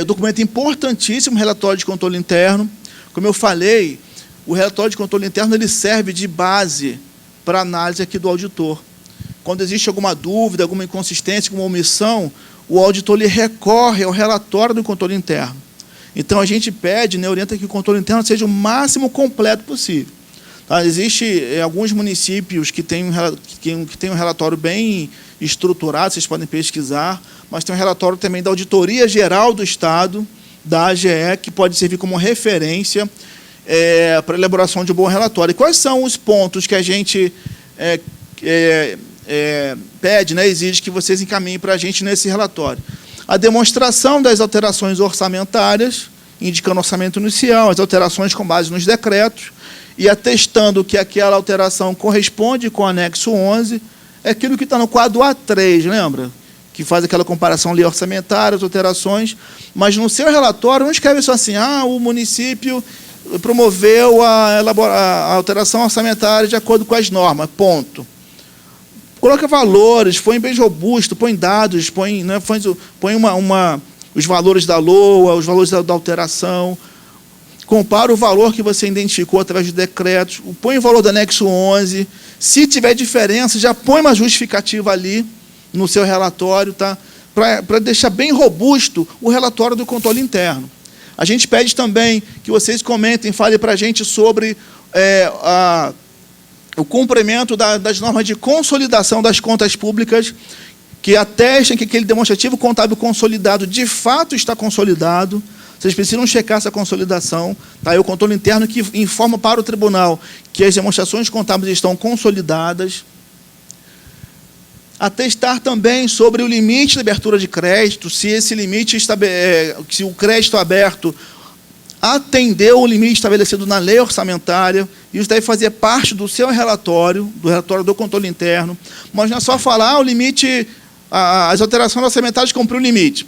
documento importantíssimo, relatório de controle interno. Como eu falei, o relatório de controle interno ele serve de base para a análise aqui do auditor. Quando existe alguma dúvida, alguma inconsistência, alguma omissão, o auditor ele recorre ao relatório do controle interno. Então, a gente pede, orienta que o controle interno seja o máximo completo possível. Tá? Existem alguns municípios que têm um relatório bem estruturado, vocês podem pesquisar, mas tem um relatório também da Auditoria Geral do Estado, da AGE, que pode servir como referência para a elaboração de um bom relatório. E quais são os pontos que a gente pede, exige que vocês encaminhem para a gente nesse relatório? A demonstração das alterações orçamentárias, indicando orçamento inicial, as alterações com base nos decretos, e atestando que aquela alteração corresponde com o anexo 11, é aquilo que está no quadro A3, lembra? Que faz aquela comparação ali orçamentária, as alterações, mas no seu relatório não escreve só assim, o município promoveu a alteração orçamentária de acordo com as normas, ponto. Coloca valores, põe bem robusto, põe dados, põe os valores da LOA, os valores da alteração, compara o valor que você identificou através de decretos, põe o valor do anexo 11, se tiver diferença, já põe uma justificativa ali no seu relatório, tá? Para deixar bem robusto o relatório do controle interno. A gente pede também que vocês comentem, falem para a gente sobre o cumprimento das normas de consolidação das contas públicas, que atestem que aquele demonstrativo contábil consolidado de fato está consolidado. Vocês precisam checar essa consolidação. Tá? O controle interno que informa para o tribunal que as demonstrações contábeis estão consolidadas. Atestar também sobre o limite de abertura de crédito, se esse limite, se o crédito aberto atendeu o limite estabelecido na lei orçamentária. Isso deve fazer parte do seu relatório, do relatório do controle interno. Mas não é só falar, o limite, as alterações orçamentárias cumpriu o limite.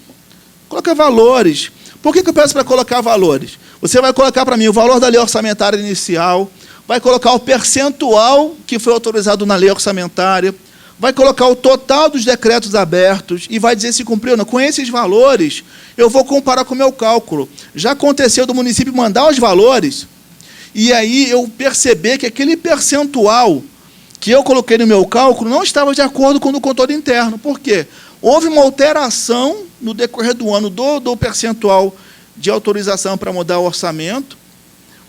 Coloca valores. Por que eu peço para colocar valores? Você vai colocar para mim o valor da lei orçamentária inicial, vai colocar o percentual que foi autorizado na lei orçamentária, vai colocar o total dos decretos abertos e vai dizer se cumpriu ou não. Com esses valores, eu vou comparar com o meu cálculo. Já aconteceu do município mandar os valores e aí eu perceber que aquele percentual que eu coloquei no meu cálculo não estava de acordo com o do controle interno. Por quê? Houve uma alteração no decorrer do ano do percentual de autorização para mudar o orçamento.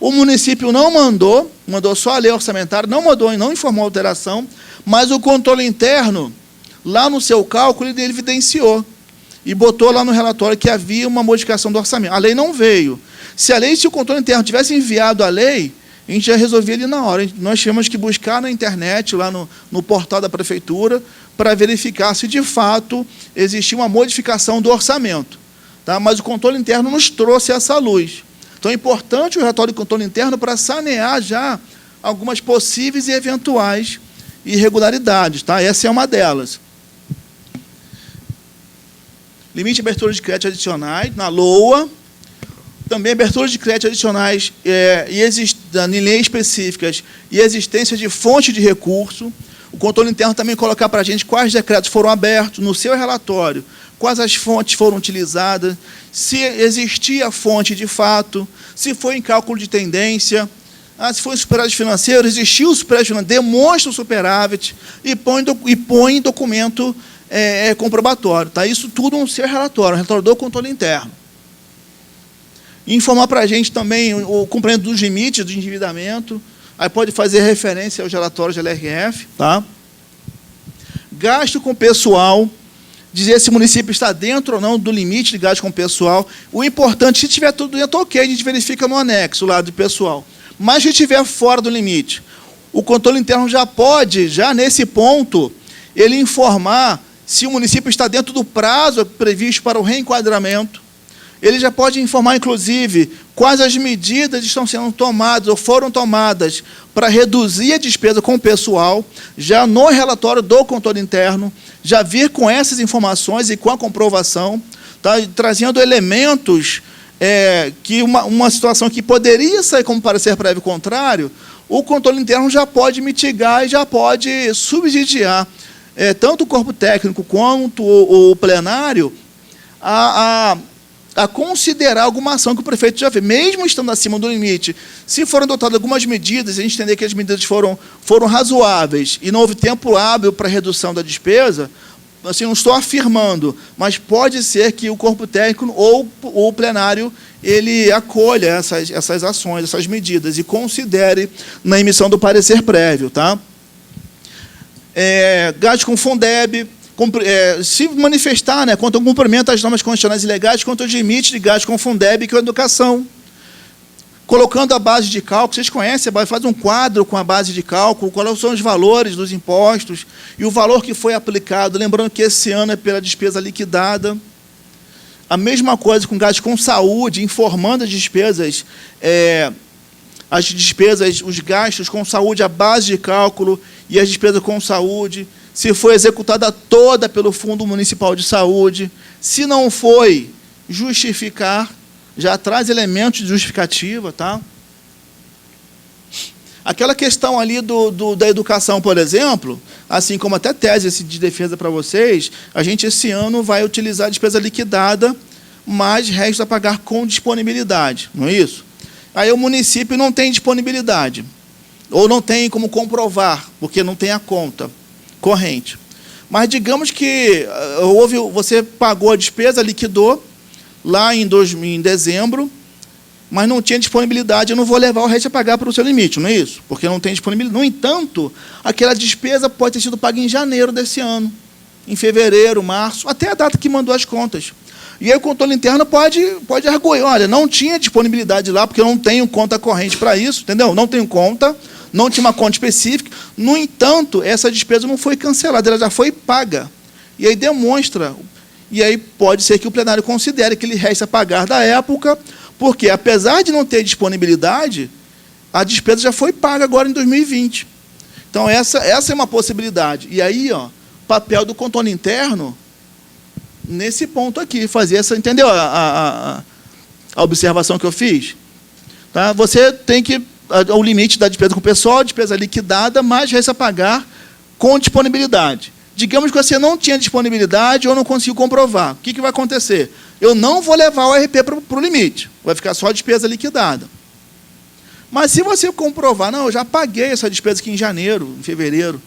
O município não mandou só a lei orçamentária, não informou a alteração, mas o controle interno, lá no seu cálculo, ele evidenciou e botou lá no relatório que havia uma modificação do orçamento. A lei não veio. Se o controle interno tivesse enviado a lei, a gente já resolvia ali na hora. Nós tínhamos que buscar na internet, lá no portal da prefeitura, para verificar se, de fato, existia uma modificação do orçamento. Tá? Mas o controle interno nos trouxe essa luz. Então, é importante o relatório de controle interno para sanear já algumas possíveis e eventuais irregularidades. Tá? Essa é uma delas. Limite de abertura de crédito adicionais, na LOA. Também abertura de crédito adicionais em leis específicas e existência de fonte de recurso. O controle interno também colocar para a gente quais decretos foram abertos no seu relatório, quais as fontes foram utilizadas, se existia fonte de fato, se foi em cálculo de tendência, se foi superávit financeiro, existiu o superávit financeiro, demonstra o superávit e põe documento comprobatório. Tá? Isso tudo no seu relatório, o relatório do controle interno. E informar para a gente também o cumprimento dos limites do endividamento. Aí pode fazer referência aos relatórios da LRF. Tá? Gasto com pessoal, dizer se o município está dentro ou não do limite de gasto com pessoal. O importante, se tiver tudo dentro, ok, a gente verifica no anexo lá do pessoal. Mas se estiver fora do limite, o controle interno já pode, já nesse ponto, ele informar se o município está dentro do prazo previsto para o reenquadramento. Ele já pode informar, inclusive, quais as medidas estão sendo tomadas ou foram tomadas para reduzir a despesa com o pessoal, já no relatório do controle interno, já vir com essas informações e com a comprovação, tá? Trazendo elementos que uma situação que poderia sair como parecer prévio contrário, o controle interno já pode mitigar e já pode subsidiar tanto o corpo técnico quanto o plenário a considerar alguma ação que o prefeito já fez, mesmo estando acima do limite. Se foram adotadas algumas medidas, a gente entender que as medidas foram razoáveis e não houve tempo hábil para redução da despesa, assim, não estou afirmando, mas pode ser que o corpo técnico ou o plenário ele acolha essas ações, essas medidas e considere na emissão do parecer prévio. Tá? Gasto com Fundeb, se manifestar, né, quanto ao cumprimento das normas constitucionais e legais, quanto aos limites de gasto com Fundeb, que é a educação. Colocando a base de cálculo, vocês conhecem, faz um quadro com a base de cálculo, quais são os valores dos impostos e o valor que foi aplicado, lembrando que esse ano é pela despesa liquidada. A mesma coisa com gasto com saúde, informando as despesas, os gastos com saúde, a base de cálculo e as despesas com saúde, se foi executada toda pelo Fundo Municipal de Saúde, se não foi, justificar, já traz elementos de justificativa, tá? Aquela questão ali da educação, por exemplo, assim como até tese de defesa para vocês, a gente esse ano vai utilizar a despesa liquidada, mas resta a pagar com disponibilidade, não é isso? Aí o município não tem disponibilidade, ou não tem como comprovar, porque não tem a conta corrente. Mas digamos que você pagou a despesa, liquidou, lá em dezembro, mas não tinha disponibilidade, eu não vou levar o resto a pagar para o seu limite, não é isso? Porque não tem disponibilidade. No entanto, aquela despesa pode ter sido paga em janeiro desse ano, em fevereiro, março, até a data que mandou as contas. E aí o controle interno pode arguir, olha, não tinha disponibilidade lá, porque eu não tenho conta corrente para isso, entendeu? Não tenho conta, não tinha uma conta específica. No entanto, essa despesa não foi cancelada, ela já foi paga. E aí demonstra... E aí pode ser que o plenário considere que ele resta pagar da época, porque, apesar de não ter disponibilidade, a despesa já foi paga agora em 2020. Então, essa é uma possibilidade. E aí, papel do controle interno, nesse ponto aqui, fazer essa... Entendeu a observação que eu fiz? Tá? Você tem que... O limite da despesa com o pessoal, despesa liquidada, mas resta pagar com disponibilidade. Digamos que você não tinha disponibilidade ou não conseguiu comprovar. O que vai acontecer? Eu não vou levar o RP para o limite. Vai ficar só a despesa liquidada. Mas se você comprovar, não, eu já paguei essa despesa aqui em janeiro, em fevereiro,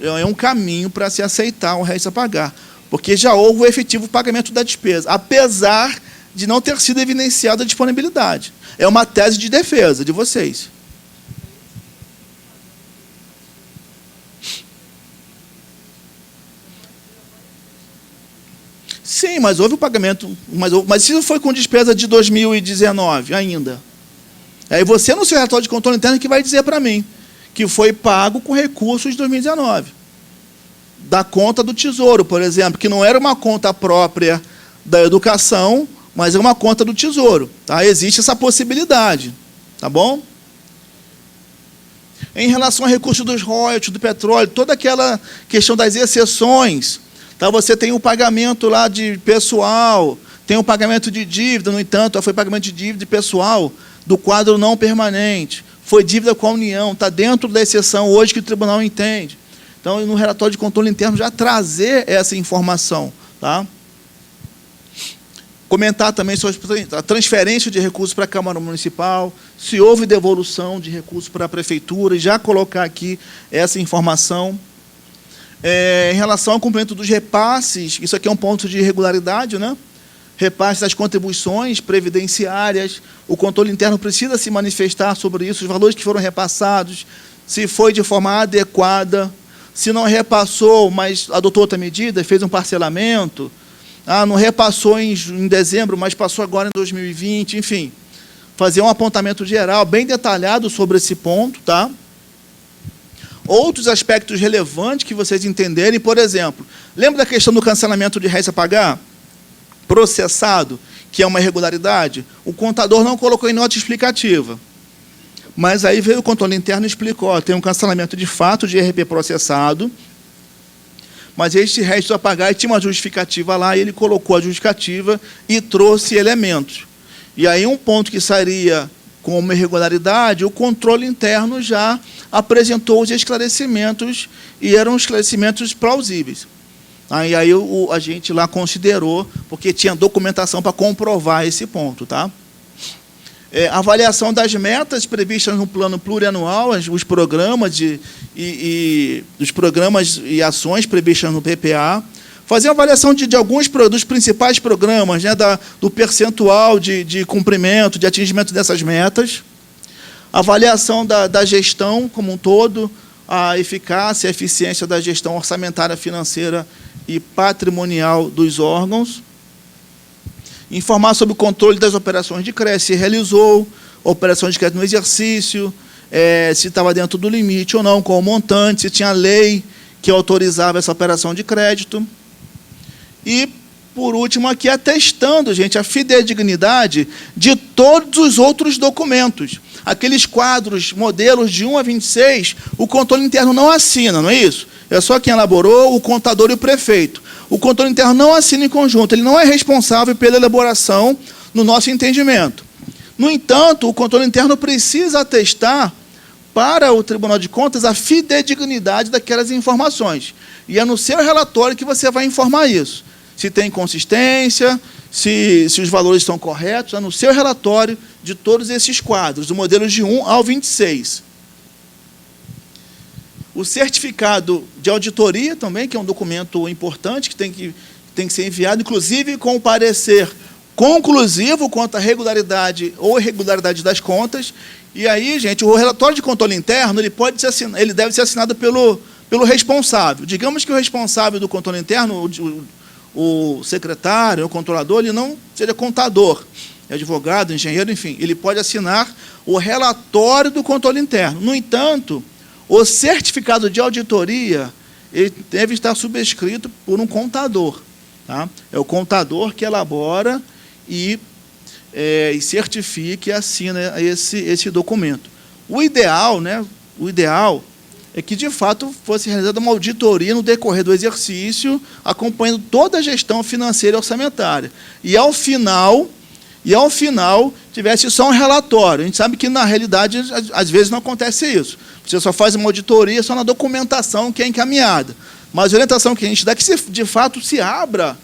é um caminho para se aceitar o resto a pagar. Porque já houve o efetivo pagamento da despesa, apesar de não ter sido evidenciada a disponibilidade. É uma tese de defesa de vocês. Sim, mas houve o pagamento, mas se foi com despesa de 2019 ainda. Aí você, no seu relatório de controle interno, que vai dizer para mim que foi pago com recursos de 2019. Da conta do Tesouro, por exemplo, que não era uma conta própria da educação, mas é uma conta do Tesouro. Tá? Existe essa possibilidade. Tá bom? Em relação a recursos dos royalties, do petróleo, toda aquela questão das exceções... Então, você tem o pagamento lá de pessoal, tem o pagamento de dívida, no entanto, foi pagamento de dívida de pessoal do quadro não permanente, foi dívida com a União, está dentro da exceção hoje que o tribunal entende. Então, no relatório de controle interno, já trazer essa informação. Tá? Comentar também sobre a transferência de recursos para a Câmara Municipal, se houve devolução de recursos para a Prefeitura, e já colocar aqui essa informação. Em relação ao cumprimento dos repasses, isso aqui é um ponto de irregularidade, né? Repasses das contribuições previdenciárias, o controle interno precisa se manifestar sobre isso, os valores que foram repassados, se foi de forma adequada, se não repassou, mas adotou outra medida, fez um parcelamento, não repassou em dezembro, mas passou agora em 2020, enfim, fazer um apontamento geral, bem detalhado sobre esse ponto, tá? Outros aspectos relevantes que vocês entenderem, por exemplo, lembra da questão do cancelamento de resta a pagar? Processado, que é uma irregularidade? O contador não colocou em nota explicativa. Mas aí veio o controle interno e explicou, tem um cancelamento de fato de RP processado, mas este resto a pagar, tinha uma justificativa lá, e ele colocou a justificativa e trouxe elementos. E aí um ponto que sairia como irregularidade, o controle interno já apresentou os esclarecimentos, e eram esclarecimentos plausíveis. Aí a gente lá considerou, porque tinha documentação para comprovar esse ponto. Tá? Avaliação das metas previstas no plano plurianual, os programas os programas e ações previstas no PPA. Fazer uma avaliação de alguns dos principais programas, né, do percentual de cumprimento, de atingimento dessas metas. Avaliação da gestão como um todo, a eficácia e eficiência da gestão orçamentária, financeira e patrimonial dos órgãos. Informar sobre o controle das operações de crédito, se realizou, operações de crédito no exercício, se estava dentro do limite ou não, qual o montante, se tinha lei que autorizava essa operação de crédito. E, por último, aqui atestando, gente, a fidedignidade de todos os outros documentos. Aqueles quadros, modelos de 1 a 26, o controle interno não assina, não é isso? É só quem elaborou, o contador e o prefeito. O controle interno não assina em conjunto, ele não é responsável pela elaboração no nosso entendimento. No entanto, o controle interno precisa atestar para o Tribunal de Contas a fidedignidade daquelas informações. E é no seu relatório que você vai informar isso. Se tem consistência, se os valores estão corretos, é no seu relatório de todos esses quadros, do modelo de 1 ao 26. O certificado de auditoria também, que é um documento importante, que tem que ser enviado, inclusive com o parecer conclusivo quanto à regularidade ou irregularidade das contas. E aí, gente, o relatório de controle interno ele deve ser assinado pelo responsável. Digamos que o responsável do controle interno, o secretário, o controlador, ele não seja contador, é advogado, engenheiro, enfim, ele pode assinar o relatório do controle interno. No entanto, o certificado de auditoria ele deve estar subscrito por um contador. Tá? É o contador que elabora e certifica e assina esse documento. O ideal, né, é que, de fato, fosse realizada uma auditoria no decorrer do exercício, acompanhando toda a gestão financeira e orçamentária. E, ao final, tivesse só um relatório. A gente sabe que, na realidade, às vezes não acontece isso. Você só faz uma auditoria só na documentação que é encaminhada. Mas a orientação que a gente dá é que, de fato, se abra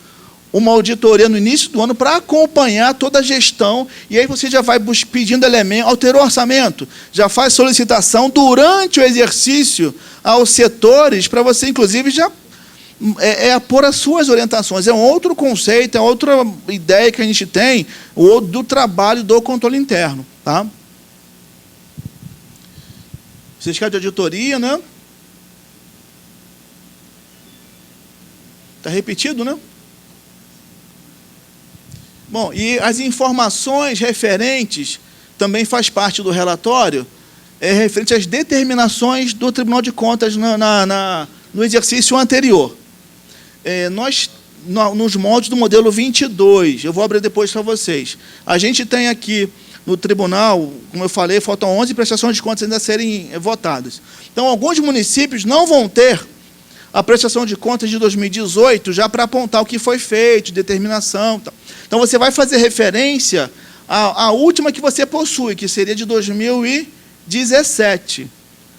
uma auditoria no início do ano para acompanhar toda a gestão, e aí você já vai pedindo elementos, alterou o orçamento, já faz solicitação durante o exercício aos setores, para você, inclusive, já pôr as suas orientações. É um outro conceito, é outra ideia que a gente tem do trabalho do controle interno. Tá? Certificado de auditoria, né? Está repetido, né? Bom, e as informações referentes, também faz parte do relatório, referente às determinações do Tribunal de Contas no exercício anterior. Nos moldes do modelo 22, eu vou abrir depois para vocês. A gente tem aqui no tribunal, como eu falei, faltam 11 prestações de contas ainda a serem votadas. Então, alguns municípios não vão ter a prestação de contas de 2018 já para apontar o que foi feito, determinação. Então, você vai fazer referência à última que você possui, que seria de 2017.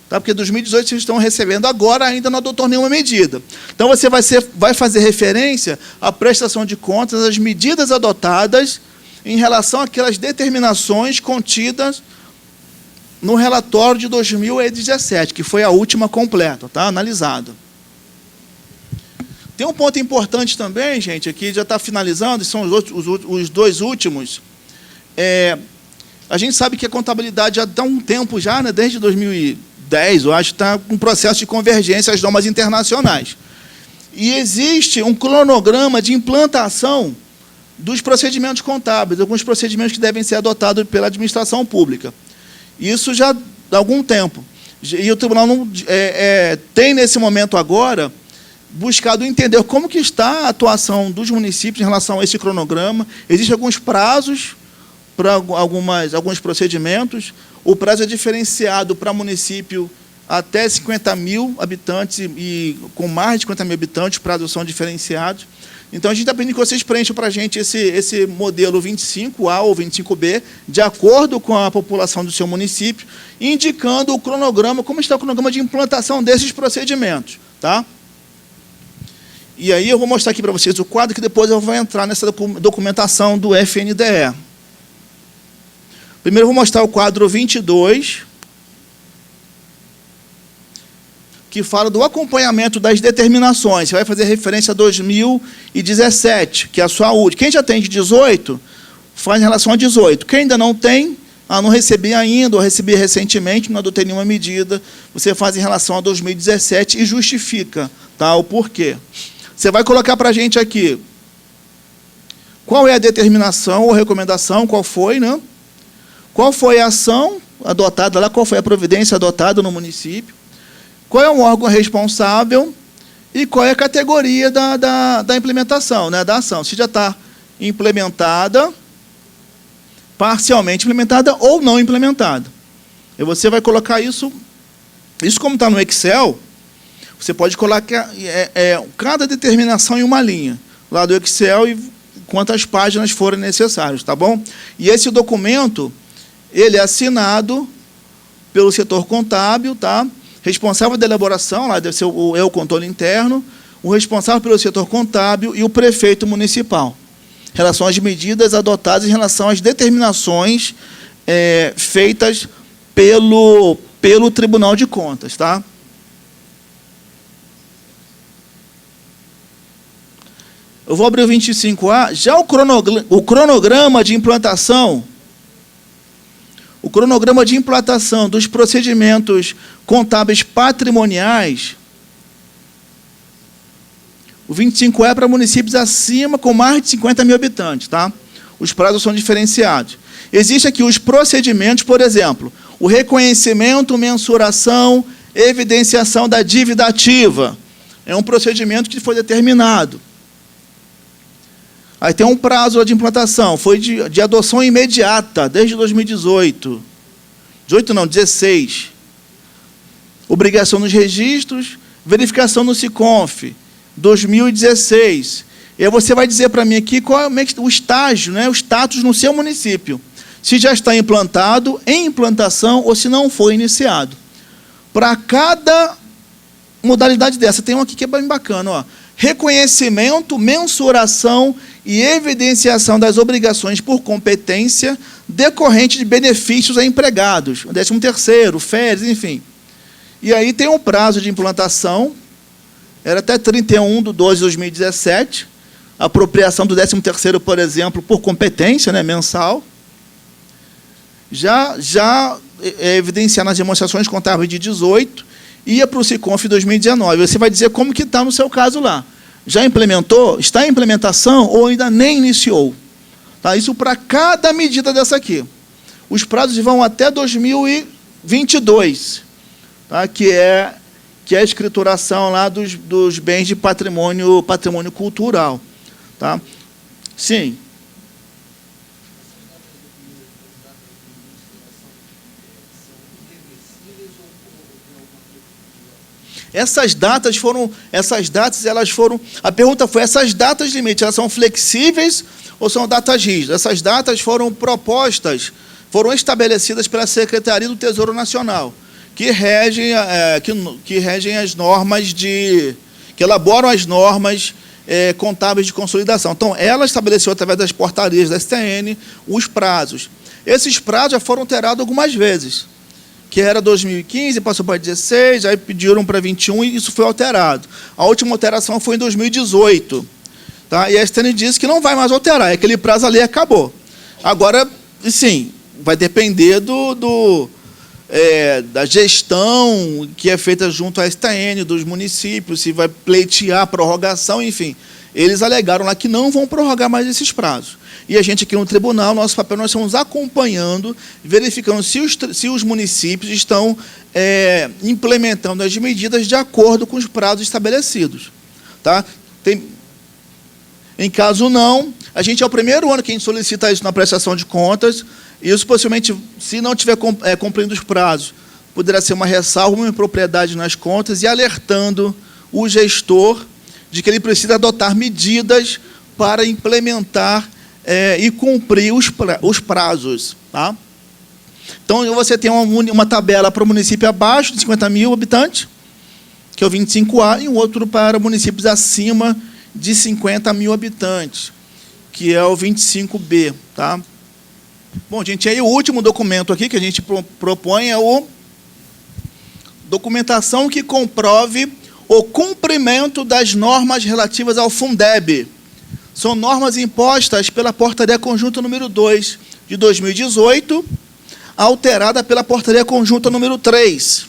Tá? Porque 2018 vocês estão recebendo agora, ainda não adotou nenhuma medida. Então, você vai fazer referência à prestação de contas, às medidas adotadas em relação àquelas determinações contidas no relatório de 2017, que foi a última completa, tá? Analisada. Tem um ponto importante também, gente, aqui já está finalizando, são os dois últimos. A gente sabe que a contabilidade já dá um tempo já, né, desde 2010, eu acho, está com um processo de convergência às normas internacionais. E existe um cronograma de implantação dos procedimentos contábeis, alguns procedimentos que devem ser adotados pela administração pública. Isso já há algum tempo. E o tribunal tem, nesse momento agora, buscado entender como que está a atuação dos municípios em relação a esse cronograma. Existem alguns prazos para alguns procedimentos. O prazo é diferenciado para município até 50 mil habitantes e com mais de 50 mil habitantes, os prazos são diferenciados. Então, a gente está pedindo que vocês preencham para a gente esse modelo 25A ou 25B, de acordo com a população do seu município, indicando o cronograma, como está o cronograma de implantação desses procedimentos. Tá? E aí eu vou mostrar aqui para vocês o quadro, que depois eu vou entrar nessa documentação do FNDE. Primeiro eu vou mostrar o quadro 22, que fala do acompanhamento das determinações. Você vai fazer referência a 2017, que é a sua última. Quem já tem de 18, faz em relação a 18. Quem ainda não tem, não recebi ainda, ou recebi recentemente, não adotei nenhuma medida, você faz em relação a 2017 e justifica, tá, o porquê. Você vai colocar para a gente aqui qual é a determinação ou recomendação, qual foi, né? Qual foi a ação adotada lá, qual foi a providência adotada no município, qual é o órgão responsável e qual é a categoria da implementação, né, da ação. Se já está implementada, parcialmente implementada ou não implementada. E você vai colocar isso como está no Excel, você pode colocar cada determinação em uma linha, lá do Excel, e quantas páginas forem necessárias, tá bom? E esse documento, ele é assinado pelo setor contábil, tá? Responsável da elaboração, lá deve ser o controle interno, o responsável pelo setor contábil e o prefeito municipal. Em relação às medidas adotadas, em relação às determinações feitas pelo Tribunal de Contas, tá? Eu vou abrir o 25A. Já o cronograma de implantação, dos procedimentos contábeis patrimoniais, o 25 é para municípios acima com mais de 50 mil habitantes, tá? Os prazos são diferenciados. Existem aqui os procedimentos, por exemplo, o reconhecimento, mensuração, evidenciação da dívida ativa. É um procedimento que foi determinado. Aí tem um prazo de implantação, foi de adoção imediata, desde 2018. 16. Obrigação nos registros, verificação no SICONF, 2016. E aí você vai dizer para mim aqui qual é o estágio, né, o status no seu município. Se já está implantado, em implantação, ou se não foi iniciado. Para cada modalidade dessa, tem um aqui que é bem bacana, ó. Reconhecimento, mensuração e evidenciação das obrigações por competência decorrente de benefícios a empregados, 13º, férias, enfim. E aí tem um prazo de implantação, era até 31/12/2017, apropriação do 13º, por exemplo, por competência, né, mensal. Já evidenciar nas demonstrações contábeis de 18, ia para o SICONF 2019. Você vai dizer como que está no seu caso lá. Já implementou? Está em implementação ou ainda nem iniciou? Tá? Isso para cada medida dessa aqui. Os prazos vão até 2022, tá? que é a escrituração lá dos bens de patrimônio cultural. Tá? Sim. Essas datas, elas foram... A pergunta foi, essas datas limite, elas são flexíveis ou são datas rígidas? Essas datas foram propostas, foram estabelecidas pela Secretaria do Tesouro Nacional, que regem as normas que elaboram as normas contábeis de consolidação. Então, ela estabeleceu, através das portarias da STN, os prazos. Esses prazos já foram alterados algumas vezes, que era 2015, passou para 16, aí pediram para 21 e isso foi alterado. A última alteração foi em 2018. Tá? E a STN disse que não vai mais alterar, aquele prazo ali acabou. Agora, sim, vai depender da gestão que é feita junto à STN, dos municípios, se vai pleitear a prorrogação, enfim. Eles alegaram lá que não vão prorrogar mais esses prazos. E a gente aqui no tribunal, nosso papel, nós estamos acompanhando, verificando se os municípios estão implementando as medidas de acordo com os prazos estabelecidos. Tá? Em caso não, a gente é o primeiro ano que a gente solicita isso na prestação de contas, e isso possivelmente, se não estiver cumprindo os prazos, poderá ser uma ressalva, uma impropriedade nas contas, e alertando o gestor de que ele precisa adotar medidas para implementar e cumprir os prazos. Tá? Então, você tem uma tabela para o município abaixo de 50 mil habitantes, que é o 25A, e um outro para municípios acima de 50 mil habitantes, que é o 25B. Tá? Bom, gente, aí o último documento aqui que a gente propõe é o documentação que comprove o cumprimento das normas relativas ao Fundeb. São normas impostas pela Portaria Conjunta número 2, de 2018, alterada pela Portaria Conjunta número 3,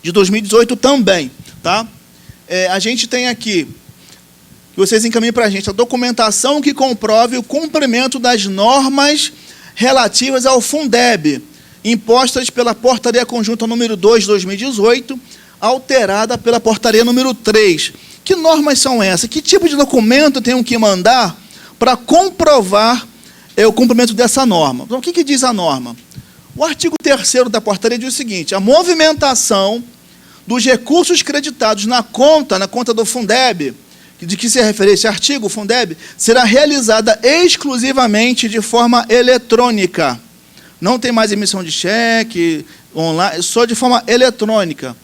de 2018 também. Tá? A gente tem aqui, que vocês encaminhem para a gente, a documentação que comprove o cumprimento das normas relativas ao Fundeb, impostas pela Portaria Conjunta número 2, de 2018, alterada pela Portaria número 3. Que normas são essas? Que tipo de documento eu tenho que mandar para comprovar o cumprimento dessa norma? Então, o que diz a norma? O artigo 3º da portaria diz o seguinte: a movimentação dos recursos creditados na conta do Fundeb, de que se refere esse artigo, o Fundeb, será realizada exclusivamente de forma eletrônica. Não tem mais emissão de cheque, online, só de forma eletrônica,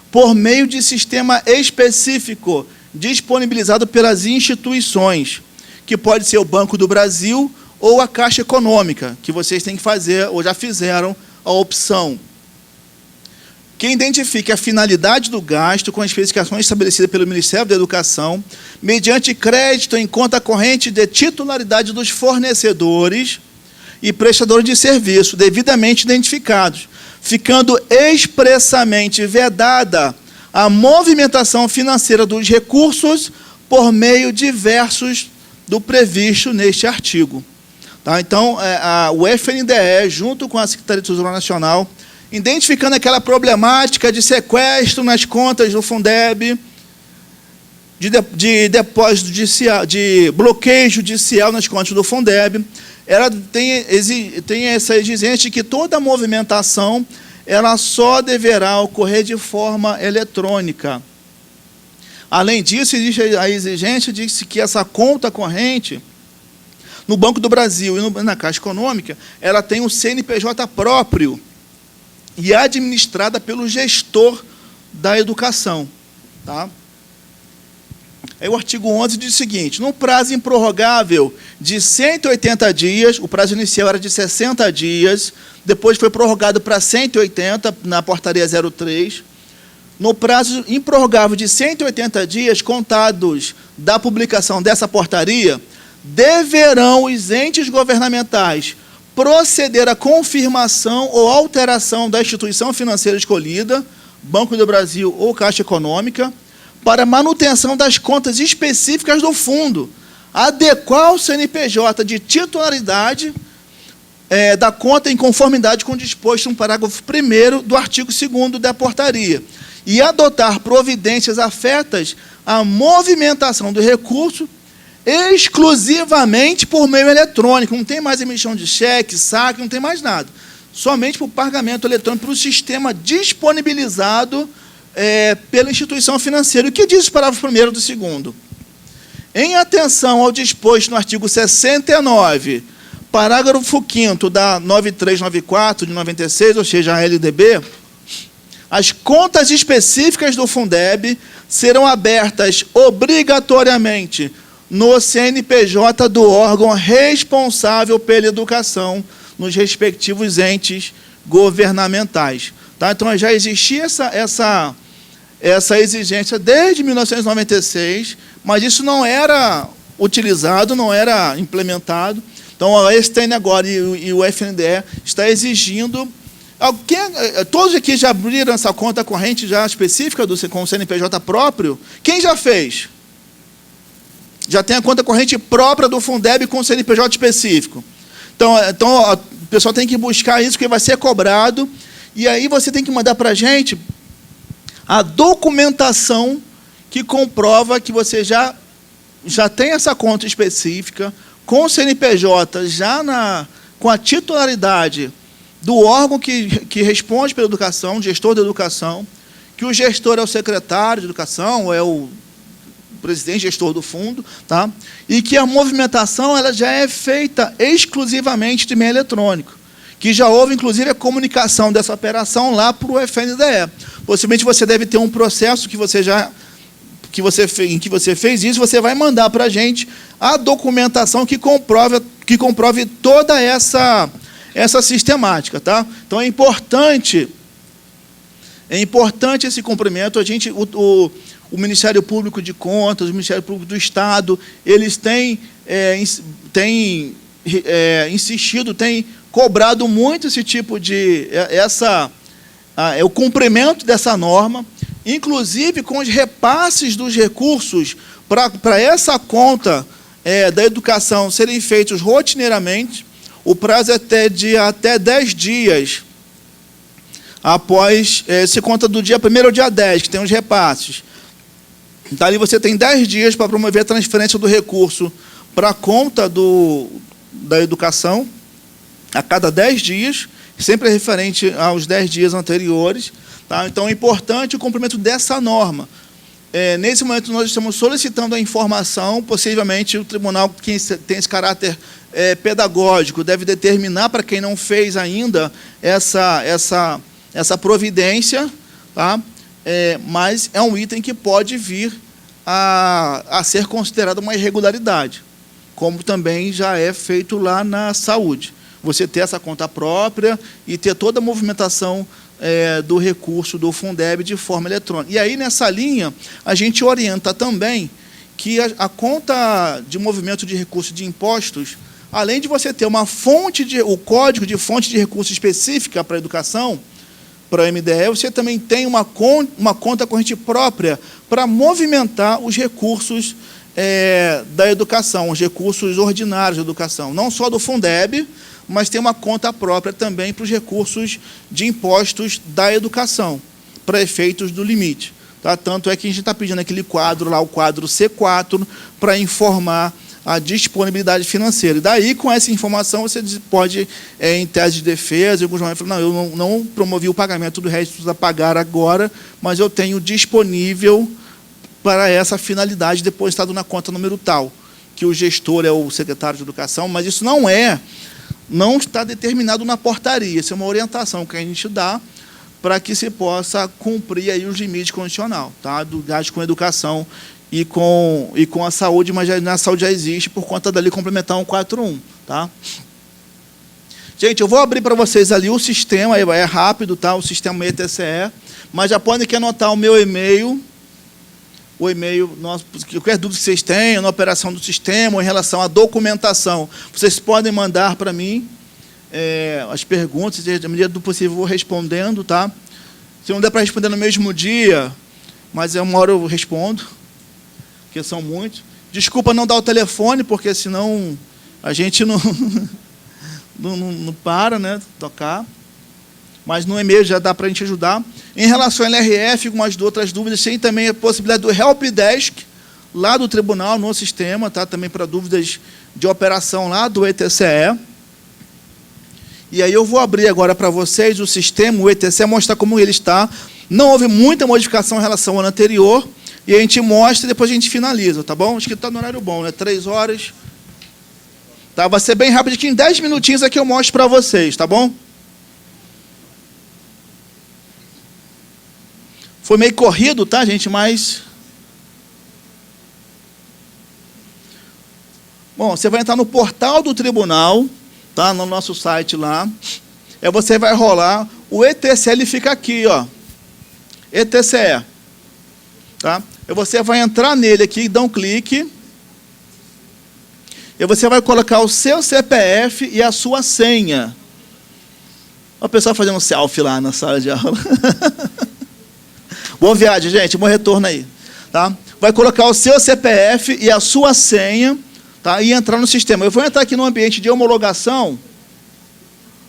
por meio de sistema específico, disponibilizado pelas instituições, que pode ser o Banco do Brasil ou a Caixa Econômica, que vocês têm que fazer, ou já fizeram a opção. Que identifique a finalidade do gasto com as especificações estabelecidas pelo Ministério da Educação, mediante crédito em conta corrente de titularidade dos fornecedores e prestadores de serviço, devidamente identificados, ficando expressamente vedada a movimentação financeira dos recursos por meio diversos do previsto neste artigo. Tá? Então, o FNDE, junto com a Secretaria de Tesouro Nacional, identificando aquela problemática de sequestro nas contas do Fundeb, de depósito judicial, de bloqueio judicial nas contas do Fundeb, ela tem essa exigência de que toda movimentação ela só deverá ocorrer de forma eletrônica. Além disso, existe a exigência de que essa conta corrente, no Banco do Brasil e na Caixa Econômica, ela tem um CNPJ próprio e administrada pelo gestor da educação. Tá? Aí o artigo 11 diz o seguinte: no prazo improrrogável de 180 dias, o prazo inicial era de 60 dias, depois foi prorrogado para 180, na portaria 03, no prazo improrrogável de 180 dias, contados da publicação dessa portaria, deverão os entes governamentais proceder à confirmação ou alteração da instituição financeira escolhida, Banco do Brasil ou Caixa Econômica, para manutenção das contas específicas do fundo, adequar o CNPJ de titularidade da conta em conformidade com o disposto no parágrafo 1º do artigo 2º da portaria, e adotar providências afetas à movimentação do recurso exclusivamente por meio eletrônico. Não tem mais emissão de cheque, saque, não tem mais nada. Somente por pagamento eletrônico, pelo sistema disponibilizado pela instituição financeira. O que diz o parágrafo 1º do 2º? Em atenção ao disposto no artigo 69, parágrafo 5º da 9394 de 96, ou seja, a LDB, as contas específicas do Fundeb serão abertas obrigatoriamente no CNPJ do órgão responsável pela educação nos respectivos entes governamentais. Tá? Então, já existia essa exigência desde 1996, mas isso não era utilizado, não era implementado. Então, a STN agora e o FNDE está exigindo... todos aqui já abriram essa conta corrente já específica com o CNPJ próprio? Quem já fez? Já tem a conta corrente própria do Fundeb com o CNPJ específico. Então o pessoal tem que buscar isso, porque vai ser cobrado, e aí você tem que mandar para a gente a documentação que comprova que você já tem essa conta específica, com o CNPJ, com a titularidade do órgão que responde pela educação, gestor da educação, que o gestor é o secretário de educação, ou é o presidente gestor do fundo, tá? E que a movimentação ela já é feita exclusivamente de meio eletrônico, que já houve, inclusive, a comunicação dessa operação lá para o FNDE. Possivelmente você deve ter um processo que você em que você fez isso, você vai mandar para a gente a documentação que comprove toda essa sistemática, tá? Então é importante esse cumprimento. O Ministério Público de Contas, o Ministério Público do Estado, eles têm insistido, têm cobrado muito esse tipo de o cumprimento dessa norma, inclusive com os repasses dos recursos para essa conta da educação serem feitos rotineiramente. O prazo é de até 10 dias após, se conta do dia 1º ao dia 10, que tem os repasses. Então, ali você tem 10 dias para promover a transferência do recurso para a conta da educação, a cada 10 dias, sempre referente aos 10 dias anteriores. Tá? Então, é importante o cumprimento dessa norma. Nesse momento, nós estamos solicitando a informação, possivelmente o tribunal, que tem esse caráter pedagógico, deve determinar para quem não fez ainda essa providência, tá? Mas é um item que pode vir a ser considerado uma irregularidade, como também já é feito lá na saúde. Você ter essa conta própria e ter toda a movimentação do recurso do Fundeb de forma eletrônica. E aí, nessa linha, a gente orienta também que a conta de movimento de recursos de impostos, além de você ter o código de fonte de recurso específica para a educação, para o MDE, você também tem uma conta corrente própria para movimentar os recursos da educação, os recursos ordinários da educação, não só do Fundeb, mas tem uma conta própria também para os recursos de impostos da educação, para efeitos do limite. Tá? Tanto é que a gente está pedindo aquele quadro lá, o quadro C4, para informar a disponibilidade financeira. E daí, com essa informação, você pode, em tese de defesa, em alguns momentos, falar, não, eu não promovi o pagamento do resto a pagar agora, mas eu tenho disponível para essa finalidade depositado na conta número tal, que o gestor é o secretário de Educação, mas isso não está determinado na portaria. Isso é uma orientação que a gente dá para que se possa cumprir aí os limites condicional, tá? Do gasto com educação e com a saúde, mas na saúde já existe por conta da Lei Complementar 141. Tá? Gente, eu vou abrir para vocês ali o sistema, é rápido, tá? O sistema ETCE, mas já podem anotar o meu e-mail, qualquer dúvida que vocês tenham na operação do sistema ou em relação à documentação, vocês podem mandar para mim as perguntas, à medida do possível eu vou respondendo, tá? Se não der para responder no mesmo dia, mas uma hora eu respondo, porque são muitos. Desculpa não dar o telefone, porque senão a gente não para, né, tocar. Mas no e-mail já dá para a gente ajudar. Em relação ao LRF, algumas outras dúvidas, tem também a possibilidade do Helpdesk, lá do tribunal, no sistema, tá? Também para dúvidas de operação lá do ETCE. E aí eu vou abrir agora para vocês o sistema, o ETCE, mostrar como ele está. Não houve muita modificação em relação ao ano anterior, e a gente mostra e depois a gente finaliza, tá bom? Acho que está no horário bom, né? 3 horas. Tá? Vai ser bem rápido, que em 10 minutinhos aqui eu mostro para vocês, tá bom? Foi meio corrido, tá, gente? Mas... Bom, você vai entrar no portal do tribunal, tá? No nosso site lá. Aí você vai rolar. O ETCE, ele fica aqui, ó. ETCE. Tá? E você vai entrar nele aqui, dá um clique. E você vai colocar o seu CPF e a sua senha. O pessoal fazendo selfie lá na sala de aula. Boa viagem, gente. Bom retorno aí. Tá? Vai colocar o seu CPF e a sua senha, tá? E entrar no sistema. Eu vou entrar aqui no ambiente de homologação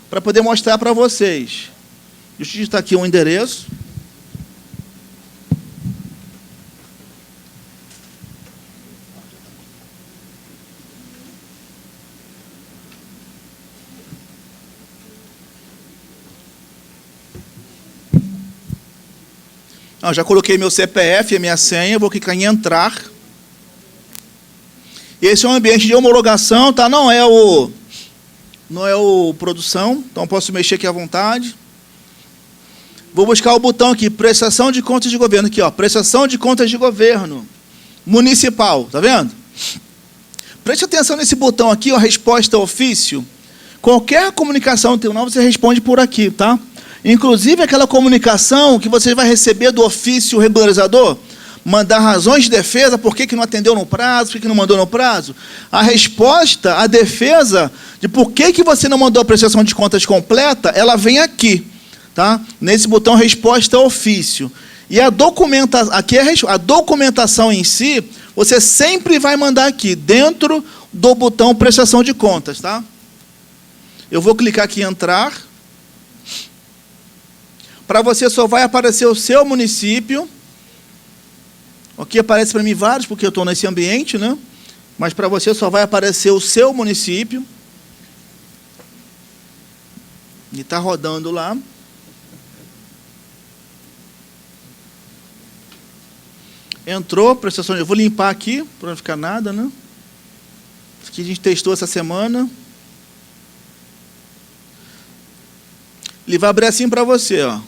para poder mostrar para vocês. Deixa eu digitar aqui um endereço. Não, já coloquei meu CPF e a minha senha, vou clicar em entrar. Esse é um ambiente de homologação, tá? Não é o não é o produção, então posso mexer aqui à vontade. Vou buscar o botão aqui, prestação de contas de governo, aqui, ó, prestação de contas de governo municipal, tá vendo? Preste atenção nesse botão aqui, ó, resposta a ofício. Qualquer comunicação do tribunal, você responde por aqui, tá? Inclusive aquela comunicação que você vai receber do ofício regularizador, mandar razões de defesa, por que não atendeu no prazo, por que não mandou no prazo. A resposta, a defesa de por que você não mandou a prestação de contas completa, ela vem aqui, tá? Nesse botão resposta a ofício. E a documentação em si, você sempre vai mandar aqui, dentro do botão prestação de contas, tá? Eu vou clicar aqui em entrar. Para você só vai aparecer o seu município. Aqui aparece para mim vários, porque eu estou nesse ambiente, né? Mas para você só vai aparecer o seu município. E está rodando lá. Entrou, prestação de... Eu vou limpar aqui, para não ficar nada, né? Isso aqui a gente testou essa semana. Ele vai abrir assim para você, ó.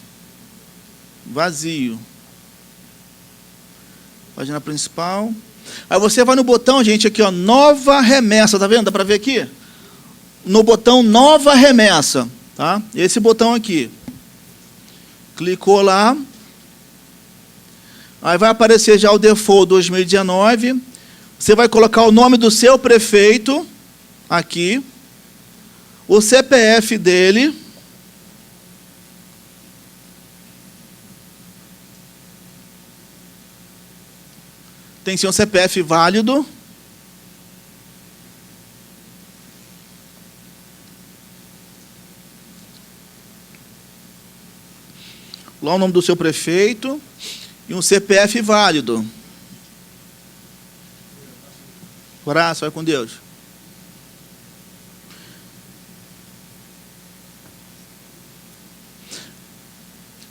Vazio. Página principal. Aí você vai no botão, gente, aqui, ó, nova remessa, tá vendo? Dá para ver aqui? No botão nova remessa, tá? Esse botão aqui. Clicou lá. Aí vai aparecer já o default 2019. Você vai colocar o nome do seu prefeito aqui. O CPF dele. Tem que ser um CPF válido. Lá o nome do seu prefeito. E um CPF válido. Abraço, vai com Deus.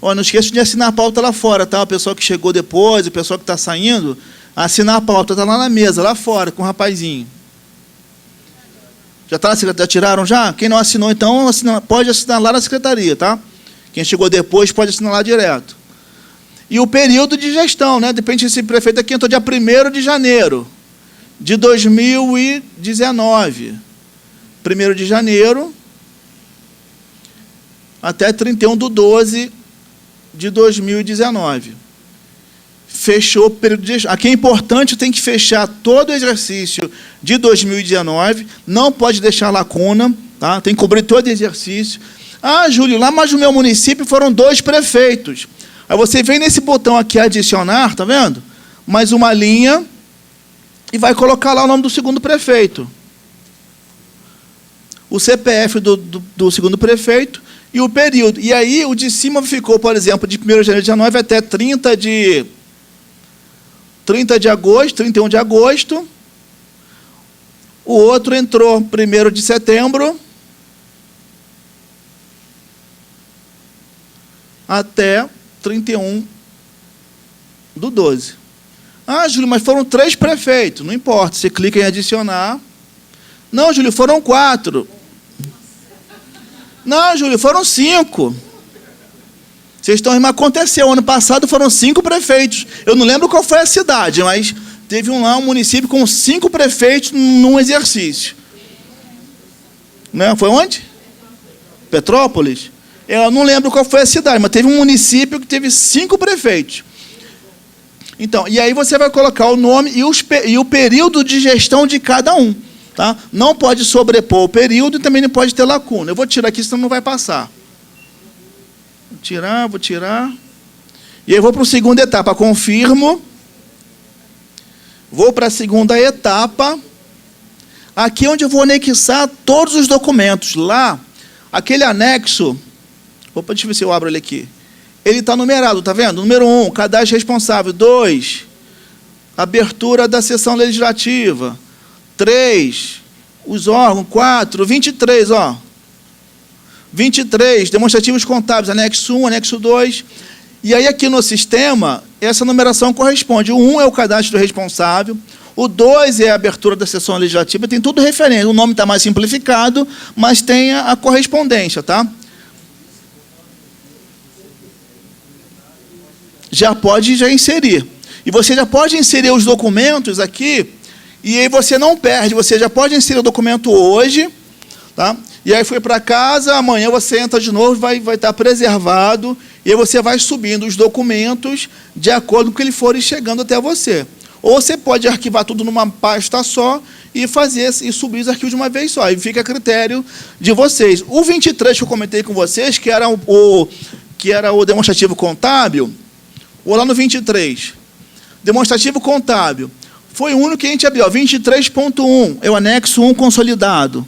Ó, não esqueça de assinar a pauta lá fora, tá? O pessoal que chegou depois, o pessoal que está saindo, assinar a pauta, está lá na mesa, lá fora, com o rapazinho. Já está na secretaria? Tiraram já? Quem não assinou, então, pode assinar lá na secretaria, tá? Quem chegou depois pode assinar lá direto. E o período de gestão, né? Depende se esse prefeito aqui entrou dia 1º de janeiro de 2019. 1º de janeiro até 31/12 de 2019. Fechou o período de gestão. Aqui é importante, tem que fechar todo o exercício de 2019, não pode deixar lacuna, tá? Tem que cobrir todo o exercício. Ah, Júlio, lá mais no meu município foram 2 prefeitos. Aí você vem nesse botão aqui, adicionar, tá vendo? Mais uma linha e vai colocar lá o nome do segundo prefeito. O CPF do segundo prefeito e o período. E aí o de cima ficou, por exemplo, de 1º de janeiro de 19 até 30 de agosto, 31 de agosto. O outro entrou 1º de setembro até 31/12. Ah, Júlio, mas foram 3 prefeitos. Não importa, você clica em adicionar. Não, Júlio, foram 4. Não, Júlio, foram 5. Vocês estão rindo, aconteceu. Ano passado foram 5 prefeitos. Eu não lembro qual foi a cidade, mas teve um município com 5 prefeitos num exercício. Né? Foi onde? Petrópolis? Eu não lembro qual foi a cidade, mas teve um município que teve 5 prefeitos. Então, e aí você vai colocar o nome e o período de gestão de cada um. Tá? Não pode sobrepor o período e também não pode ter lacuna. Eu vou tirar aqui, senão não vai passar. Vou tirar. E aí eu vou para a segunda etapa. Confirmo. Vou para a segunda etapa. Aqui é onde eu vou anexar todos os documentos. Lá, aquele anexo... Opa, deixa eu ver se eu abro ele aqui. Ele está numerado, tá vendo? Número 1, cadastro responsável. 2, abertura da sessão legislativa. 3, os órgãos. 4, 23, ó. 23, demonstrativos contábeis, anexo 1, anexo 2. E aí aqui no sistema, essa numeração corresponde. O 1 é o cadastro do responsável, O 2 é a abertura da sessão legislativa, tem tudo referente. O nome está mais simplificado, mas tem a correspondência, tá? Já pode inserir. E você já pode inserir os documentos aqui, e aí você não perde, você já pode inserir o documento hoje, tá? E aí foi para casa, amanhã você entra de novo, vai estar preservado, e aí você vai subindo os documentos de acordo com que eles forem chegando até você. Ou você pode arquivar tudo numa pasta só e subir os arquivos de uma vez só. E fica a critério de vocês. O 23 que eu comentei com vocês, que era o demonstrativo contábil, ou lá no 23, demonstrativo contábil, foi o único que a gente abriu. 23.1 é o anexo 1 consolidado.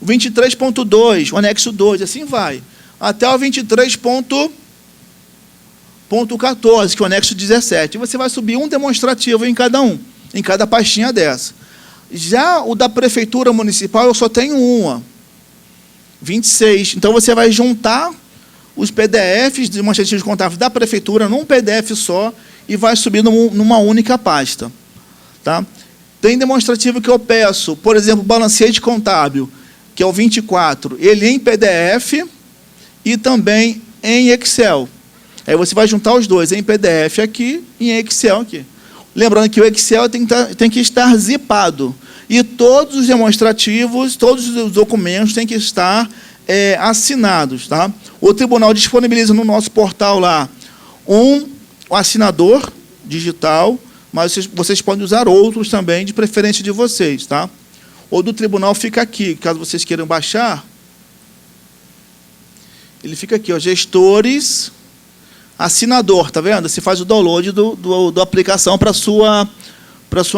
O 23.2, o anexo 2, assim vai. Até o 23.14, que é o anexo 17. E você vai subir um demonstrativo em cada um, em cada pastinha dessa. Já o da Prefeitura Municipal, eu só tenho uma. 26. Então, você vai juntar os PDFs demonstrativos contábeis da Prefeitura num PDF só e vai subir numa única pasta. Tá? Tem demonstrativo que eu peço, por exemplo, balancete contábil, que é o 24, ele em PDF e também em Excel. Aí você vai juntar os dois, em PDF aqui e em Excel aqui. Lembrando que o Excel tem que estar zipado. E todos os demonstrativos, todos os documentos têm que estar assinados. Tá? O tribunal disponibiliza no nosso portal lá um assinador digital, mas vocês podem usar outros também, de preferência de vocês. Tá? O do tribunal fica aqui, caso vocês queiram baixar. Ele fica aqui, ó, gestores, assinador, tá vendo? Você faz o download da aplicação para a sua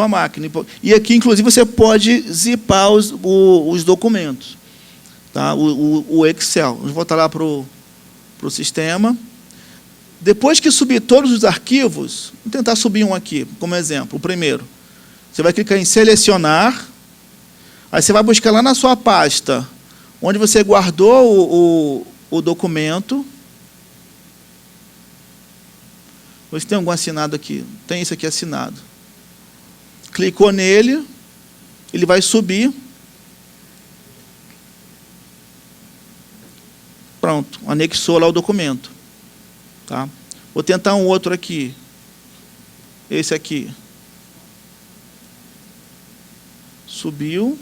máquina. E aqui, inclusive, você pode zipar os documentos. Tá? O Excel. Vamos voltar lá para o sistema. Depois que subir todos os arquivos, vou tentar subir um aqui, como exemplo, o primeiro. Você vai clicar em selecionar, aí você vai buscar lá na sua pasta, onde você guardou o documento. Você tem algum assinado aqui? Tem esse aqui assinado. Clicou nele, ele vai subir. Pronto, anexou lá o documento. Tá? Vou tentar um outro aqui. Esse aqui. Subiu.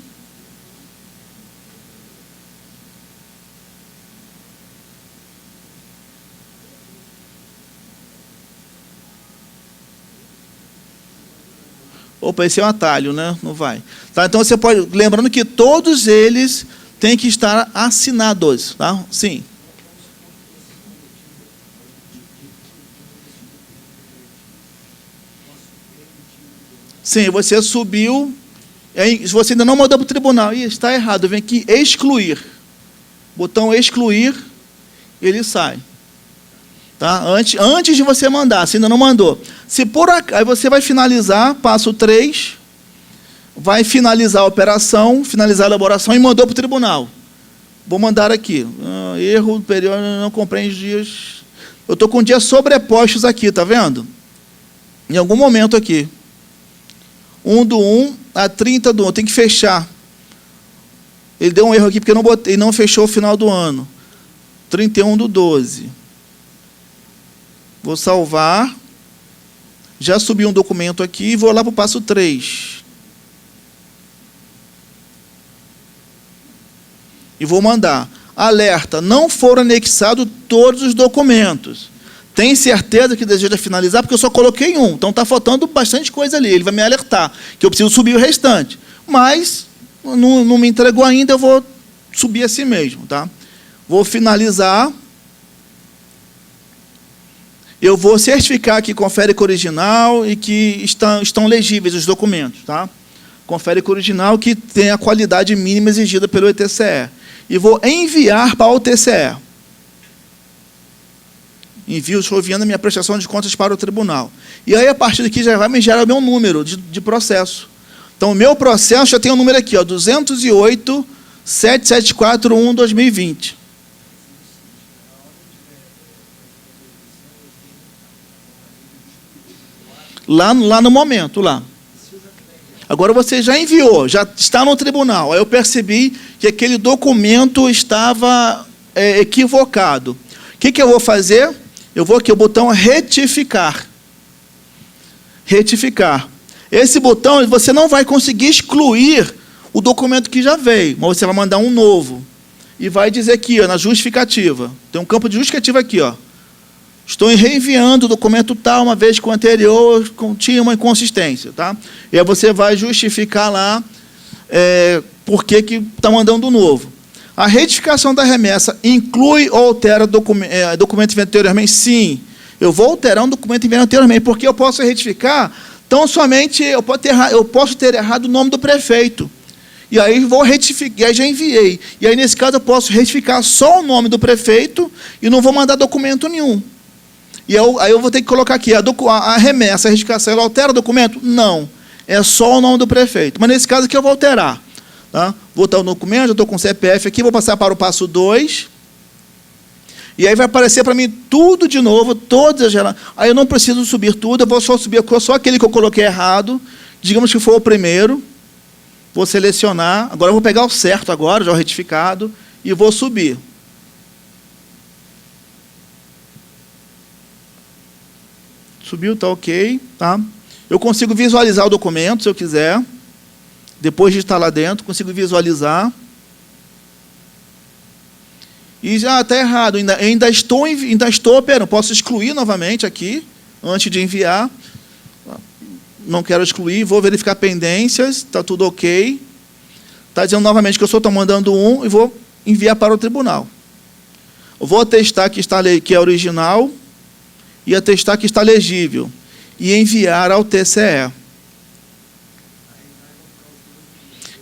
Opa, esse é um atalho, né? Não vai. Tá, então você pode... Lembrando que todos eles têm que estar assinados. Tá? Sim. Sim, você subiu, se você ainda não mandou para o tribunal, está errado, vem aqui excluir. Botão excluir, ele sai. Tá? Antes de você mandar, se ainda não mandou. Se por acaso, aí você vai finalizar, passo 3, vai finalizar a operação, finalizar a elaboração e mandou para o tribunal. Vou mandar aqui. Erro, período, não compreende dias. Eu estou com dias sobrepostos aqui, tá vendo? Em algum momento aqui. 1/1 a 30/1, tem que fechar. Ele deu um erro aqui porque ele não fechou o final do ano. 31/12. Vou salvar. Já subi um documento aqui e vou lá para o passo 3. E vou mandar. Alerta, não foram anexados todos os documentos. Tem certeza que deseja finalizar? Porque eu só coloquei um. Então está faltando bastante coisa ali. Ele vai me alertar que eu preciso subir o restante. Mas não me entregou ainda, eu vou subir assim mesmo. Tá? Vou finalizar. Eu vou certificar que confere com o original e que estão legíveis os documentos. Tá? Confere com o original que tem a qualidade mínima exigida pelo ETCE. E vou enviar para o TCE. Envio, estou enviando a minha prestação de contas para o tribunal. E aí, a partir daqui, já vai me gerar o meu número de processo. Então, o meu processo já tem um número aqui, ó, 208-7741-2020. Lá no momento, lá. Agora você já enviou, já está no tribunal. Aí eu percebi que aquele documento estava equivocado. O que eu vou fazer? Eu vou aqui, o botão retificar. Retificar. Esse botão, você não vai conseguir excluir o documento que já veio, mas você vai mandar um novo. E vai dizer aqui, ó, na justificativa. Tem um campo de justificativa aqui, ó. Estou reenviando o documento tal, uma vez que o anterior tinha uma inconsistência. Tá? E aí você vai justificar lá por que está mandando um novo. A retificação da remessa inclui ou altera documento enviado anteriormente? Sim. Eu vou alterar um documento enviado anteriormente, porque eu posso retificar, então somente eu posso ter errado o nome do prefeito. E aí vou retificar, e aí já enviei. E aí, nesse caso, eu posso retificar só o nome do prefeito e não vou mandar documento nenhum. E aí eu vou ter que colocar aqui, a remessa, a retificação, ela altera o documento? Não. É só o nome do prefeito. Mas nesse caso aqui eu vou alterar. Tá? Vou botar o documento, já estou com o CPF aqui, vou passar para o passo 2. E aí vai aparecer para mim tudo de novo, todas as gerações. Aí eu não preciso subir tudo, eu vou só subir só aquele que eu coloquei errado. Digamos que foi o primeiro. Vou selecionar. Agora eu vou pegar o certo agora, já o retificado, e vou subir. Subiu, está ok. Tá? Eu consigo visualizar o documento, se eu quiser. Depois de estar lá dentro, consigo visualizar. E já está errado, ainda estou operando. Posso excluir novamente aqui, antes de enviar. Não quero excluir, vou verificar pendências, está tudo ok. Está dizendo novamente que eu só estou mandando um e vou enviar para o tribunal. Eu vou atestar que é original e atestar que está legível. E enviar ao TCE.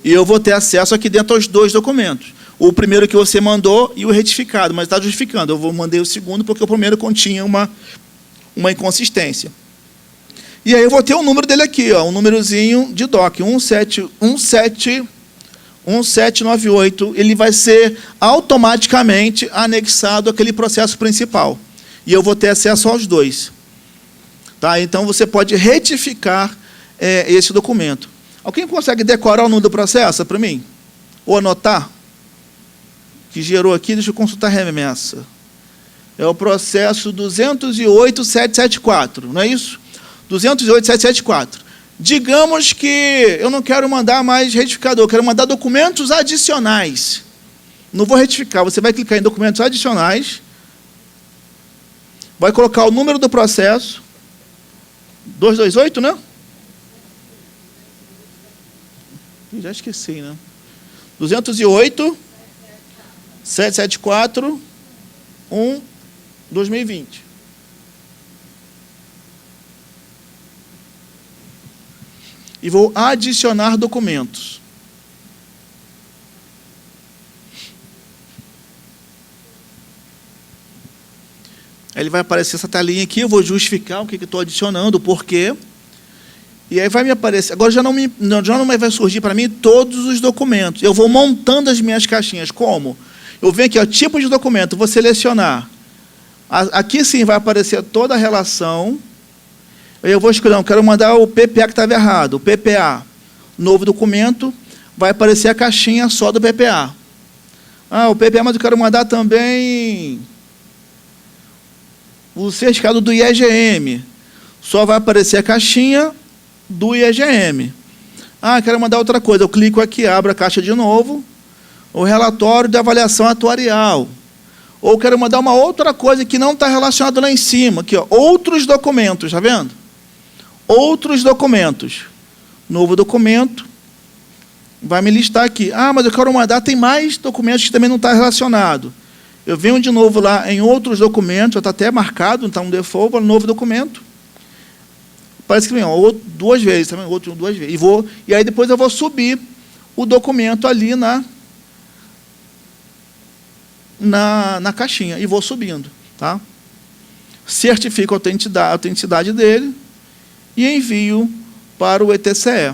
E eu vou ter acesso aqui dentro aos dois documentos. O primeiro que você mandou e o retificado, mas está justificando. Eu mandei o segundo porque o primeiro continha uma inconsistência. E aí eu vou ter o número dele aqui, ó, um númerozinho de DOC, 1798, ele vai ser automaticamente anexado àquele processo principal. E eu vou ter acesso aos dois. Tá? Então, você pode retificar esse documento. Alguém consegue decorar o número do processo para mim? Ou anotar? Que gerou aqui, deixa eu consultar a remessa. É o processo 208.774, não é isso? 208.774. Digamos que eu não quero mandar mais retificador, eu quero mandar documentos adicionais. Não vou retificar, você vai clicar em documentos adicionais, vai colocar o número do processo, 228, né? Já esqueci, né? 208.774.1/2020. E vou adicionar documentos. Aí ele vai aparecer essa telinha aqui, eu vou justificar o que estou adicionando, o porquê. E aí vai me aparecer. Agora já não vai surgir para mim todos os documentos. Eu vou montando as minhas caixinhas. Como? Eu venho aqui, ó, tipo de documento, vou selecionar. Aqui sim vai aparecer toda a relação. Eu vou escolher, eu quero mandar o PPA que estava errado, o PPA. Novo documento, vai aparecer a caixinha só do PPA. Ah, o PPA, mas eu quero mandar também o certificado do IEGM. Só vai aparecer a caixinha do IEGM. Ah, quero mandar outra coisa. Eu clico aqui, abro a caixa de novo. O relatório de avaliação atuarial. Ou quero mandar uma outra coisa que não está relacionada lá em cima. Aqui, ó, outros documentos, está vendo? Outros documentos. Novo documento. Vai me listar aqui. Ah, mas eu quero mandar, tem mais documentos que também não está relacionado. Eu venho de novo lá em outros documentos, já está até marcado, está um default, novo documento. Parece que vem duas vezes, também, outro duas vezes. E aí depois eu vou subir o documento ali na caixinha e vou subindo. Tá? Certifico a autenticidade dele e envio para o ETCE.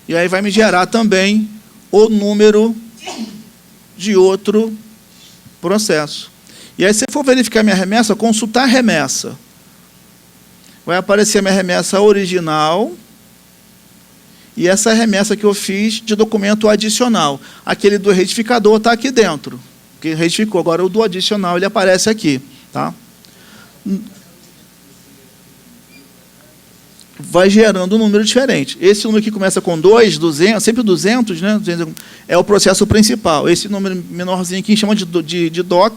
E aí vai me gerar também o número de outro processo. E aí, se for verificar minha remessa, consultar a remessa. vai aparecer a minha remessa original e essa remessa que eu fiz de documento adicional. Aquele do retificador está aqui dentro, que retificou. Agora o do adicional ele aparece aqui, tá? Vai gerando um número diferente. Esse número que começa com 2, 200, sempre 200, né? É o processo principal. Esse número menorzinho aqui chama de doc,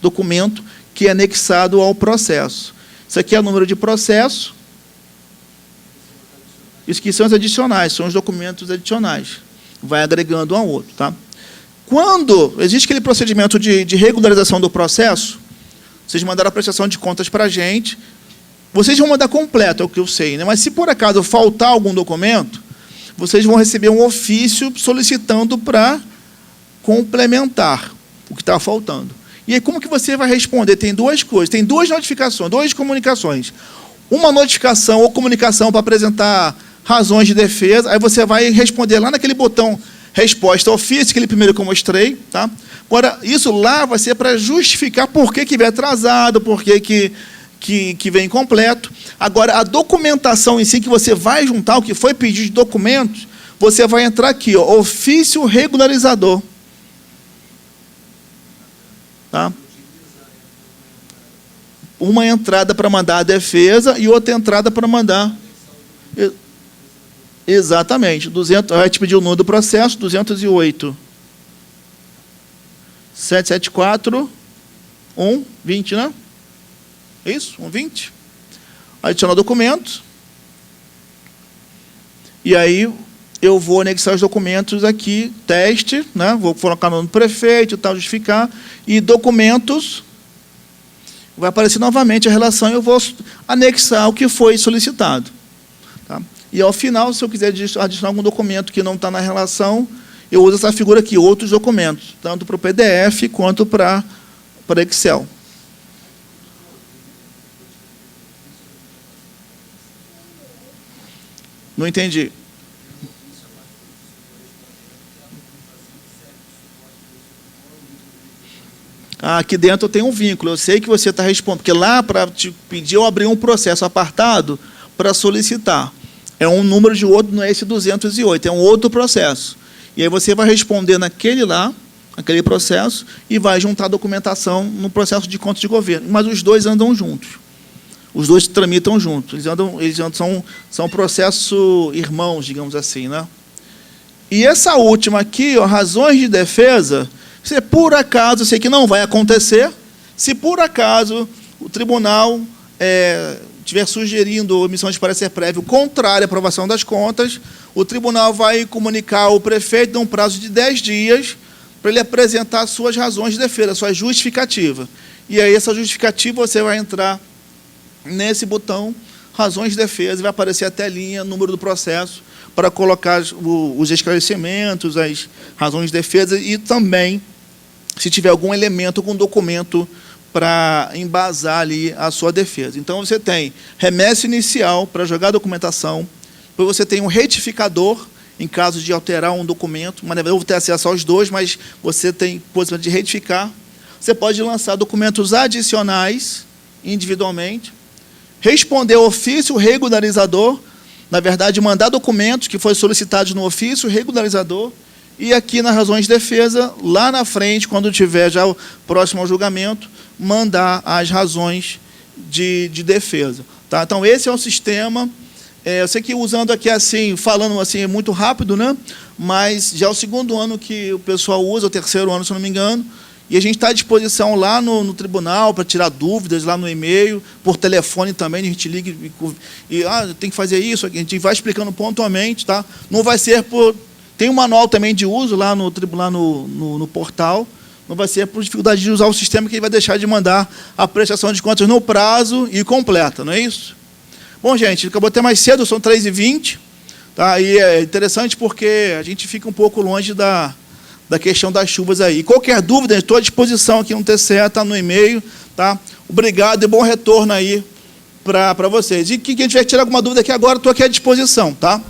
documento, que é anexado ao processo. Isso aqui é o número de processo. Isso aqui são os adicionais, são os documentos adicionais. Vai agregando um ao outro, tá? Quando existe aquele procedimento de regularização do processo, vocês mandaram a prestação de contas para a gente, vocês vão mandar completo, é o que eu sei, né? Mas se por acaso faltar algum documento, vocês vão receber um ofício solicitando para complementar o que está faltando. E aí, como que você vai responder? Tem duas coisas, tem duas notificações, duas comunicações. Uma notificação ou comunicação para apresentar razões de defesa, aí você vai responder lá naquele botão resposta ofício, aquele primeiro que eu mostrei, tá? Agora, isso lá vai ser para justificar por que veio atrasado, por que vem incompleto. Agora, a documentação em si que você vai juntar, o que foi pedido de documentos, você vai entrar aqui, ó, ofício regularizador. Tá? Uma entrada para mandar a defesa e outra entrada para mandar... Exatamente. 200, vai te pedir o número do processo, 208. 774, 120, né? Isso, 120. Adicionar documentos. E aí eu vou anexar os documentos aqui, teste, né? Vou colocar o nome do prefeito e tal, justificar. E documentos, vai aparecer novamente a relação e eu vou anexar o que foi solicitado. Tá? E ao final, se eu quiser adicionar algum documento que não está na relação, eu uso essa figura aqui, outros documentos, tanto para o PDF quanto para Excel. Não entendi. Aqui dentro eu tenho um vínculo. Eu sei que você está respondendo, porque lá para te pedir eu abri um processo apartado para solicitar. É um número de outro, não é esse 208, é um outro processo. E aí você vai responder naquele lá, aquele processo, e vai juntar a documentação no processo de contas de governo. Mas os dois andam juntos. Os dois tramitam juntos. São processos irmãos, digamos assim, né? E essa última aqui, ó, razões de defesa, se por acaso, eu sei que não vai acontecer, se por acaso o tribunal estiver sugerindo emissão de parecer prévio contrário à aprovação das contas, o tribunal vai comunicar ao prefeito num prazo de 10 dias para ele apresentar suas razões de defesa, sua justificativa. E aí essa justificativa você vai entrar nesse botão, razões de defesa, e vai aparecer a telinha, número do processo, para colocar os esclarecimentos, as razões de defesa e também, se tiver algum elemento, algum documento para embasar ali a sua defesa. Então, você tem remessa inicial para jogar a documentação, depois você tem um retificador, em caso de alterar um documento, mas eu vou ter acesso aos dois, mas você tem possibilidade de retificar. Você pode lançar documentos adicionais, individualmente, responder ao ofício regularizador, na verdade, mandar documentos que foram solicitados no ofício regularizador, e aqui nas razões de defesa, lá na frente, quando tiver já o próximo ao julgamento, mandar as razões de defesa. Tá? Então, esse é o sistema. Eu sei que usando aqui assim, falando assim, é muito rápido, né? Mas já é o segundo ano que o pessoal usa, o terceiro ano, se eu não me engano, e a gente está à disposição lá no tribunal para tirar dúvidas, lá no e-mail, por telefone também, a gente liga e tem que fazer isso, a gente vai explicando pontualmente, tá? Não vai ser por... Tem um manual também de uso lá no tribunal, no portal, não vai ser por dificuldade de usar o sistema que ele vai deixar de mandar a prestação de contas no prazo e completa, não é isso? Bom, gente, acabou até mais cedo, são 3h20, tá? E é interessante porque a gente fica um pouco longe da questão das chuvas aí. Qualquer dúvida, estou à disposição aqui no TCE, está no e-mail, tá? Obrigado e bom retorno aí para vocês. E quem tiver que tirar alguma dúvida aqui agora, estou aqui à disposição, tá?